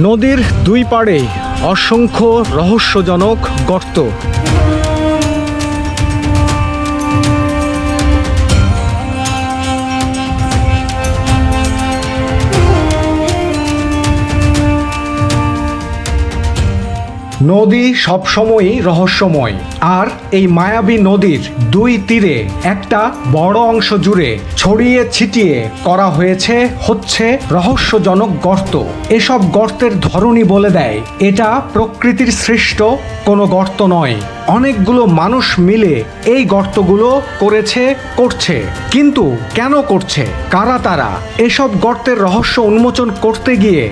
নদীর দুই পাড়ে অসংখ্য রহস্যজনক গর্ত। নদী সবসময়ই রহস্যময়, আর এই মায়াবী নদীর দুই তীরে একটা বড় অংশ জুড়ে ছড়িয়ে ছিটিয়ে করা হচ্ছে রহস্যজনক গর্ত। এসব গর্তের ধরনই বলে দেয় এটা প্রকৃতির সৃষ্ট কোনো গর্ত নয়। অনেকগুলো মানুষ মিলে এই গর্তগুলো করছে, কিন্তু কেন করছে, কারা তারা? এসব গর্তের রহস্য উন্মোচন করতে গিয়ে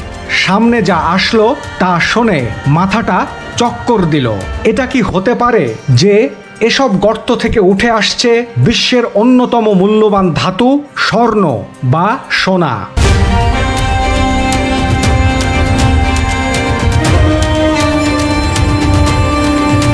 সামনে যা আসলো তা শুনে মাথাটা চক্কর দিল। এটা কি হতে পারে যে এসব গর্ত থেকে উঠে আসছে বিশ্বের অন্যতম মূল্যবান ধাতু স্বর্ণ বা সোনা?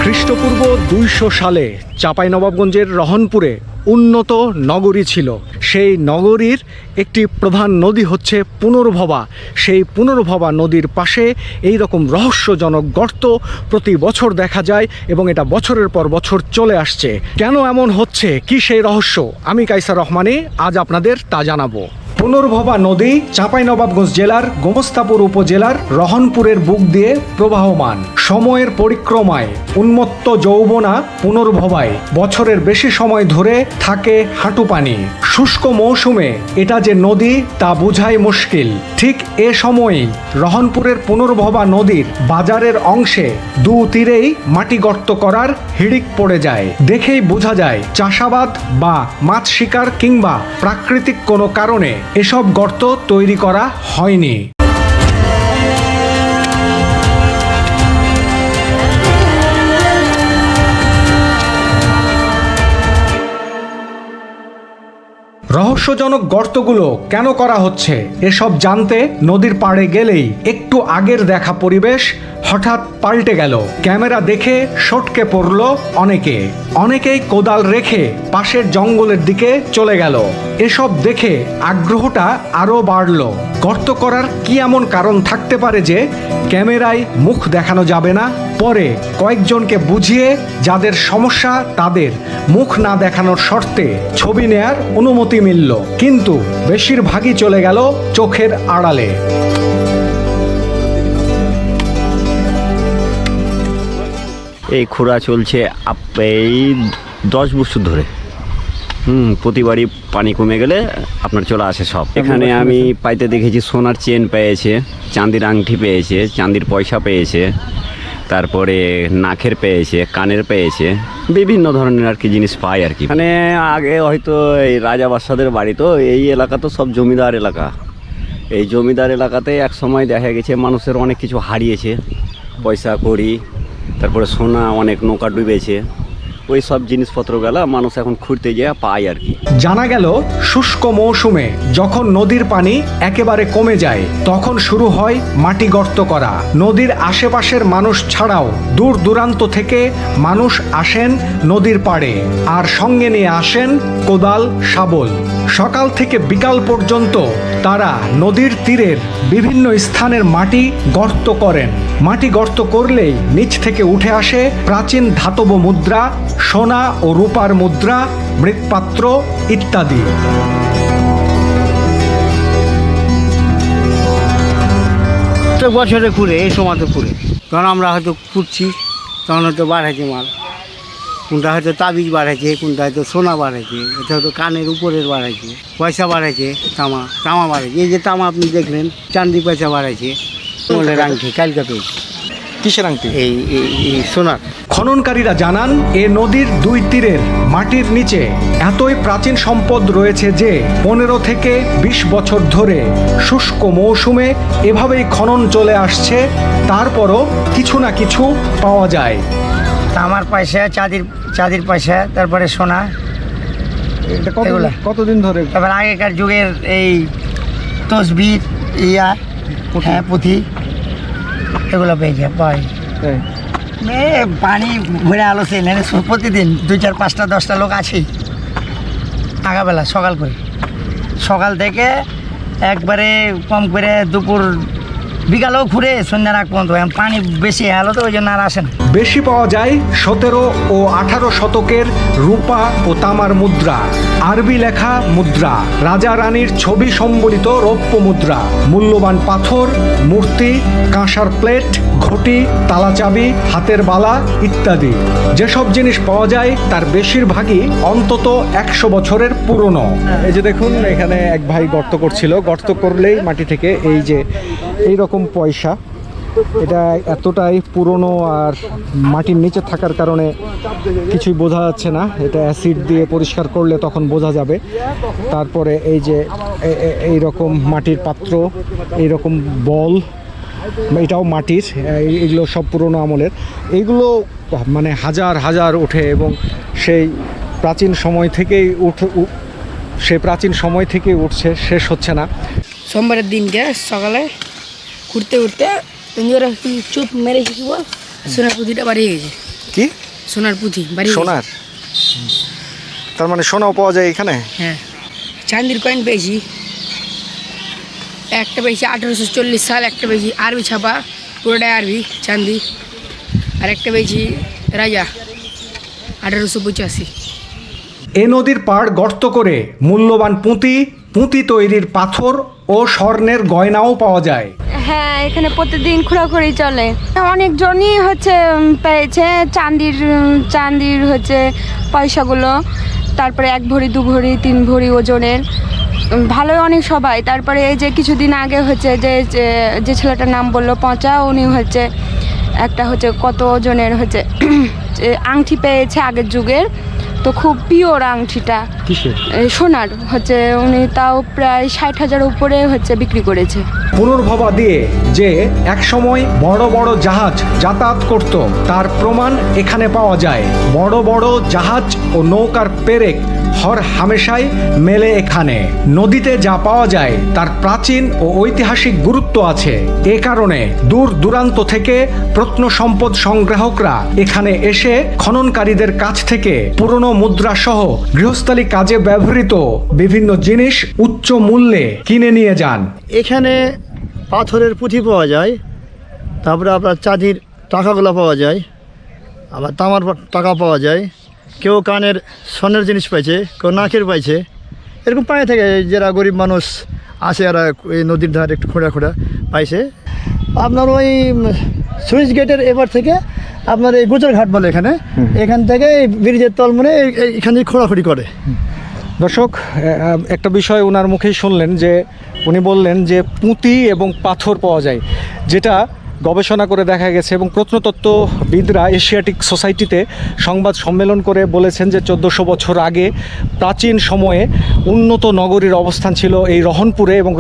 খ্রিস্টপূর্ব ২০০ সালে চাঁপাইনবাবগঞ্জের রহনপুরে উন্নত নগরী ছিল। সেই নগরীর একটি প্রধান নদী হচ্ছে পুনর্ভবা। সেই পুনর্ভবা নদীর পাশে এই রকম রহস্যজনক গর্ত প্রতি বছর দেখা যায় এবং এটা বছরের পর বছর চলে আসছে। কেন এমন হচ্ছে, কি সেই রহস্য, আমি কায়সার রহমানি আজ আপনাদের তা জানাবো। পুনর্ভবা নদী চাঁপাইনবাবগঞ্জ জেলার গোমস্তাপুর উপজেলার রহনপুরের বুক দিয়ে প্রবাহমান। সময়ের পরিক্রমায় উন্মত্ত যৌবনা পুনর্ভবায় বছরের বেশি সময় ধরে থাকে হাঁটু পানি। শুষ্ক মৌসুমে এটা যে নদী তা বোঝাই মুশকিল। ঠিক এ সময়েই রহনপুরের পুনর্ভবা নদীর বাজারের অংশে দু তীরেই মাটি গর্ত করার হিড়িক পড়ে যায়। দেখেই বোঝা যায় চাষাবাদ বা মাছ শিকার কিংবা প্রাকৃতিক কোনো কারণে এসব গর্ত তৈরি করা হয়নি। রহস্যজনক গর্তগুলো কেন করা হচ্ছে এসব জানতে নদীর পাড়ে গেলেই একটু আগের দেখা পরিবেশ হঠাৎ পাল্টে গেল। ক্যামেরা দেখে সটকে পড়ল অনেকেই কোদাল রেখে পাশের জঙ্গলের দিকে চলে গেল। এসব দেখে আগ্রহটা আরো বাড়ল। গর্ত করার কি এমন কারণ থাকতে পারে যে ক্যামেরায় মুখ দেখানো যাবে না? পরে কয়েকজনকে বুঝিয়ে যাদের সমস্যা তাদের মুখ না দেখানোর শর্তে ছবি নেয়ার অনুমতি মিলল, কিন্তু বেশিরভাগই চলে গেল চোখের আড়ালে। এই খোঁড়া চলছে এই 10 বছর ধরে। প্রতিবারই পানি কমে গেলে আপনার চলে আসে সব। এখানে আমি পাইতে দেখেছি সোনার চেন পেয়েছে, চাঁদির আংটি পেয়েছে, চাঁদির পয়সা পেয়েছে, তারপরে নাকের পেয়েছে, কানের পেয়েছে, বিভিন্ন ধরনের আর কি জিনিস পায় আর কি। মানে আগে হয়তো এই রাজা বাদশাদের বাড়ি, তো এই এলাকা তো সব জমিদার এলাকা। এই জমিদার এলাকাতে এক সময় দেখা গেছে মানুষের অনেক কিছু হারিয়েছে, পয়সা কড়ি, তারপরে সোনা, অনেক নৌকা ডুবেছে। ওই সব জিনিসপত্রগুলো মানুষ এখন খুঁড়তে গিয়ে পায় আর কি। জানা গেল শুষ্ক মৌসুমে যখন নদীর পানি একেবারে কমে যায় তখন শুরু হয় মাটি গর্ত করা। নদীর আশেপাশের মানুষ ছাড়াও দূর দূরান্ত থেকে মানুষ আসেন নদীর পাড়ে, আর সঙ্গে নিয়ে আসেন কোদাল, শাবল। সকাল থেকে বিকাল পর্যন্ত তারা নদীর তীরের বিভিন্ন স্থানের মাটি গর্ত করেন। মাটি গর্ত করলেই নিচ থেকে উঠে আসে প্রাচীন ধাতব মুদ্রা, সোনা ও রূপার মুদ্রা, মৃৎপাত্র ইত্যাদি। বছরে ঘুরে এই সময় তো ঘুরে, তখন আমরা হয়তো খুঁজছি, তখন হয়তো বাড়াইছে মাল। কোনটা হয়তো তাবিজ বাড়াইছে, কোনটা হয়তো সোনা বাড়াইছে, এটা হয়তো কানের উপরের বাড়াইছে, পয়সা বাড়াইছে, তামা বাড়াইছে। এই যে তামা আপনি দেখলেন, চাঁদি পয়সা বাড়াইছে, মোলের আংটি কালকা পেয়েছে। কিসের আংটি? এই সোনার। খননকারীরা জানান এ নদীর দুই তীরের মাটির নিচে এতই প্রাচীন সম্পদ রয়েছে যে 15 থেকে 20 বছর ধরে শুষ্ক মৌসুমে এভাবেই খনন চলে আসছে। তারপরও কিছু না কিছু পাওয়া যায়। তামার পয়সা, চাঁদির পয়সা, তারপরে সোনা। কতদিন ধরে? তারপর আগেকার যুগের এই তসবির, পুঁথি, এগুলো পেয়েছে পাই। পানি ঘুরে আলোচে নেই প্রতিদিন 2, 4, 5টা 10টা লোক আসি আগাবেলা সকাল থেকে একবারে কম করে দুপুর বিকালেও ঘুরে সন্ধ্যা রাখ পর্যন্ত এখন পানি বেশি হলো তো ওই জন্য আর আসে না। বেশি পাওয়া যায় 17 ও 18 শতকের রূপা ও তামার মুদ্রা, আরবি লেখা মুদ্রা, রাজা রানীর ছবি সম্বলিত রৌপ্য মুদ্রা, মূল্যবান পাথর, মূর্তি, কাঁসার প্লেট, ঘটি, তালাচাবি, হাতের বালা ইত্যাদি। যেসব জিনিস পাওয়া যায় তার বেশিরভাগই অন্তত 100 বছরের পুরনো। এই যে দেখুন এখানে এক ভাই গর্ত করছিল, গর্ত করলেই মাটি থেকে এই যে এই রকম পয়সা, এটা এতটাই পুরনো আর মাটির নিচে থাকার কারণে কিছুই বোঝা যাচ্ছে না। এটা অ্যাসিড দিয়ে পরিষ্কার করলে তখন বোঝা যাবে। তারপরে এই যে এই রকম মাটির পাত্র, এই রকম বল, এটাও মাটির, এগুলো সব পুরনো আমলের। এইগুলো মানে হাজার হাজার ওঠে এবং সেই প্রাচীন সময় থেকেই উঠছে, শেষ হচ্ছে না। সোমবারের দিনকে সকালে ঘুরতে ঘুরতে ওরা কি চুপ মেরে কি বল সোনার পুঁথিটা বাড়িয়ে গেছে। কি সোনার পুঁথি বাড়ি সোনার? তার মানে সোনাও পাওয়া যায় এখানে? হ্যাঁ, চান্দির কয়েন পেয়েছি, একটা পেয়েছি 1840 সাল, একটা পেয়েছি আরবি ছাপা, পুরোটাই আরবি চান্দি, আর একটা পেয়েছি রাজা 1885। এ নদীর পাড় গর্ত করে মূল্যবান পুঁতি তৈরির পাথর ও স্বর্ণের গয়নাও পাওয়া যায়। হ্যাঁ, এখানে প্রতিদিন ঘোরাঘুরি চলে। অনেকজনই হচ্ছে পেয়েছে চান্দির হচ্ছে পয়সাগুলো, তারপরে 1 ভরি 2 ভরি 3 ভরি ওজনের, ভালোই অনেক সবাই। তারপরে এই যে কিছুদিন আগে হচ্ছে যে ছেলেটার নাম বললো পচা, উনি হচ্ছে একটা হচ্ছে কত ওজনের হচ্ছে আংটি পেয়েছে আগের যুগের, তো খুব পিওর আংটিটা, সোনার হচ্ছে, উনি তাও প্রায় 60,000 উপরে হচ্ছে বিক্রি করেছে। পুনর্ভবা দিয়ে যে একসময় বড় বড় জাহাজ যাতায়াত করত তার প্রমাণ এখানে পাওয়া যায়। বড় বড় জাহাজ ও নৌকার পেরেক হর হামেশাই মেলে এখানে। নদীতে যা পাওয়া যায় তার প্রাচীন ও ঐতিহাসিক গুরুত্ব আছে। এ কারণে দূর দূরান্ত থেকে প্রত্নসম্পদ সংগ্রাহকরা এখানে এসে খননকারীদের কাছ থেকে পুরনো মুদ্রা সহ গৃহস্থালী কাজে ব্যবহৃত বিভিন্ন জিনিস উচ্চ মূল্যে কিনে নিয়ে যান। এখানে পাথরের পুঁথি পাওয়া যায়, তারপরে আপনার চাঁদির টাকাগুলো পাওয়া যায়, আবার তামার টাকা পাওয়া যায়। কেউ কানের স্বর্ণের জিনিস পাইছে, কেউ নাকের পাইছে, এরকম পায়ে থাকে। যারা গরিব মানুষ আসে এরা এই নদীর ধারে একটু খোঁড়া পাইছে। আপনার ওই সুইচ গেটের এবার থেকে আপনার এই গুজরঘাট বলে এখান থেকে ব্রিজের তল মনে এখানে খোঁড়াখুড়ি করে। দর্শক, একটা বিষয় ওনার মুখেই শুনলেন যে উনি বললেন যে পুঁতি এবং পাথর পাওয়া যায়, যেটা গবেষণা করে দেখা গেছে এবং প্রত্নতত্ত্ববিদরা এশিয়াটিক সোসাইটিতে সংবাদ সম্মেলন করে বলেছেন যে 1400 বছর আগে প্রাচীন সময়ে উন্নত নগরীর অবস্থান ছিল এই রহনপুরে, এবং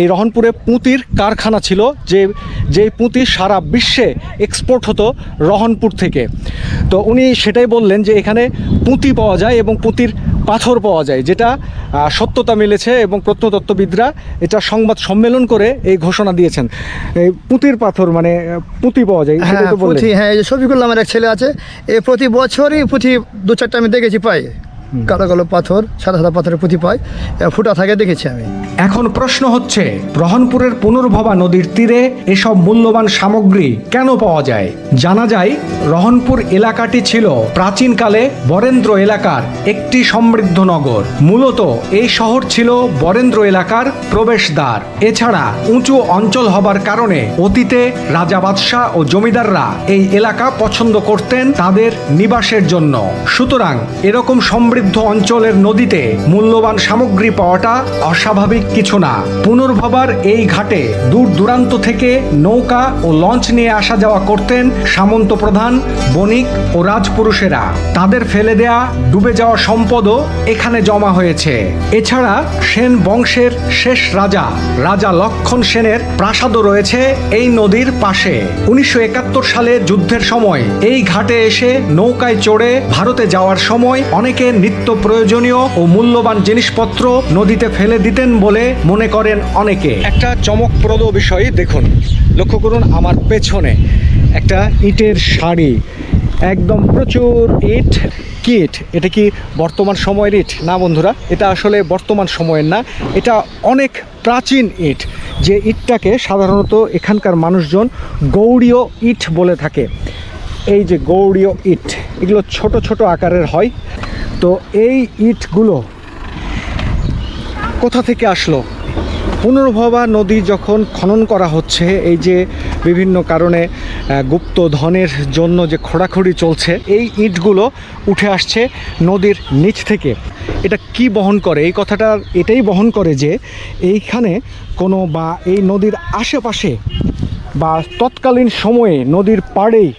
রহনপুরে পুঁতির কারখানা ছিল, যে পুঁতি সারা বিশ্বে এক্সপোর্ট হতো রহনপুর থেকে। তো উনি সেটাই বললেন যে এখানে পুঁতি পাওয়া যায় এবং পুঁতির পাথর পাওয়া যায়, যেটা সত্যতা মিলেছে এবং প্রত্নতত্ত্ববিদরা এটা সংবাদ সম্মেলন করে এই ঘোষণা দিয়েছেন। এই পুঁতির পাথর মানে পুঁতি পাওয়া যায়, হ্যাঁ পুঁথি, হ্যাঁ এই যে শফিকুল নামের এক ছেলে আছে, এ প্রতি বছরই পুঁথি 2-4টা আমি দেখেছি পাই, কালো কালো পাথর, সাদা সাদা পাথরের পুঁথি পাই, ফুটা থাকে দেখেছি আমি। এখন প্রশ্ন হচ্ছে, রহনপুরের পুনর্ভবা নদীর তীরে এসব মূল্যবান সামগ্রী কেন পাওয়া যায়? জানা যায় রহনপুর এলাকাটি ছিল প্রাচীনকালে বরেন্দ্র এলাকার একটি সমৃদ্ধ নগর। মূলত এই শহর ছিল বরেন্দ্র এলাকার প্রবেশদ্বার। এছাড়া উঁচু অঞ্চল হবার কারণে অতীতে রাজা বাদশাহ ও জমিদাররা এই এলাকা পছন্দ করতেন তাদের নিবাসের জন্য। সুতরাং এরকম সমৃদ্ধ অঞ্চলের নদীতে মূল্যবান সামগ্রী পাওয়াটা অস্বাভাবিক কিছু না। পুনর্ভবার এই ঘাটে দূর দূরান্ত থেকে নৌকা ও লঞ্চ নিয়ে আসা যাওয়া করতেন সামন্ত প্রধান, বণিক ও রাজপুরুষেরা। তাদের ফেলে দেয়া ডুবে যাওয়া সম্পদও এখানে জমা হয়েছে। এছাড়া সেন বংশের শেষ রাজা লক্ষণ সেনের প্রাসাদও রয়েছে এই নদীর পাশে। 1971 সালে যুদ্ধের সময় এই ঘাটে এসে নৌকায় চড়ে ভারতে যাওয়ার সময় অনেকে নিত্য প্রয়োজনীয় ও মূল্যবান জিনিসপত্র নদীতে ফেলে দিতেন বলে মনে করেন অনেকে। একটা চমকপ্রদ বিষয় দেখুন, লক্ষ্য করুন আমার পেছনে একটা ইটের সারি, একদম প্রচুর ইট। কি ইট? এটা কি বর্তমান সময়ের ইট? না বন্ধুরা, এটা আসলে বর্তমান সময়ের না, এটা অনেক প্রাচীন ইট, যে ইটটাকে সাধারণত এখানকার মানুষজন গৌড়ীয় ইট বলে থাকে। এই যে গৌড়ীয় ইট, এগুলো ছোট ছোট আকারের হয়। তো এই ইটগুলো কোথা থেকে আসলো? পুনর্ভবা নদী যখন খনন করা হচ্ছে, এই যে বিভিন্ন কারণে গুপ্ত ধনের জন্য যে খোঁড়াখুড়ি চলছে, এই ইটগুলো উঠে আসছে নদীর নিচ থেকে। এটা কি বহন করে? এই কথাটা এটাই বহন করে যে এইখানে কোনো বা এই নদীর আশেপাশে বা তৎকালীন সময়ে নদীর পাড়েই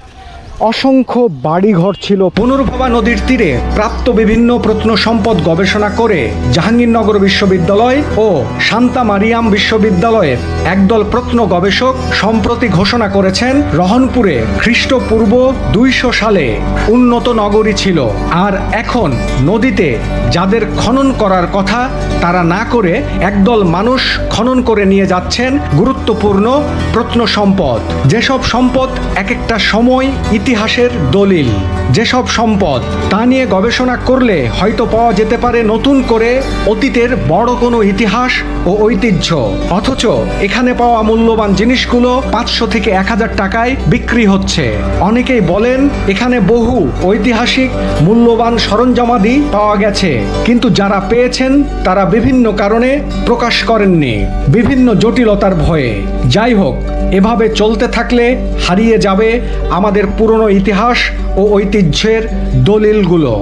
অসংখ্য বাড়িঘর ছিল। পুনর্ভবা নদীর তীরে প্রাপ্ত বিভিন্ন প্রত্নসম্পদ গবেষণা করে জাহাঙ্গীরনগর বিশ্ববিদ্যালয় ও শান্তা মারিয়াম বিশ্ববিদ্যালয়ের একদল প্রত্ন গবেষক সম্প্রতি ঘোষণা করেছেন, রহনপুরে খ্রিস্টপূর্ব 200 সালে উন্নত নগরী ছিল। আর এখন নদীতে যাদের খনন করার কথা তারা না করে একদল মানুষ খনন করে নিয়ে যাচ্ছেন গুরুত্বপূর্ণ প্রত্নসম্পদ। যেসব সম্পদ এক একটা সময় ইতিহাসের দলিল। যেসব সম্পদ তা নিয়ে গবেষণা করলে হয়তো পাওয়া যেতে পারে নতুন করে অতীতের বড় কোনো ইতিহাস ও ঐতিহ্য, অথচ এখানে পাওয়া মূল্যবান জিনিসগুলো 500 থেকে 1000 টাকায় বিক্রি হচ্ছে। অনেকেই বলেন এখানে বহু ঐতিহাসিক মূল্যবান সরঞ্জামাদি পাওয়া গেছে, কিন্তু যারা পেয়েছেন তারা বিভিন্ন কারণে প্রকাশ করেননি, বিভিন্ন জটিলতার ভয়ে। যাই হোক, এভাবে চলতে থাকলে হারিয়ে যাবে আমাদের পুরনো ইতিহাস ও ঐতিহ্যের দলিলগুলো।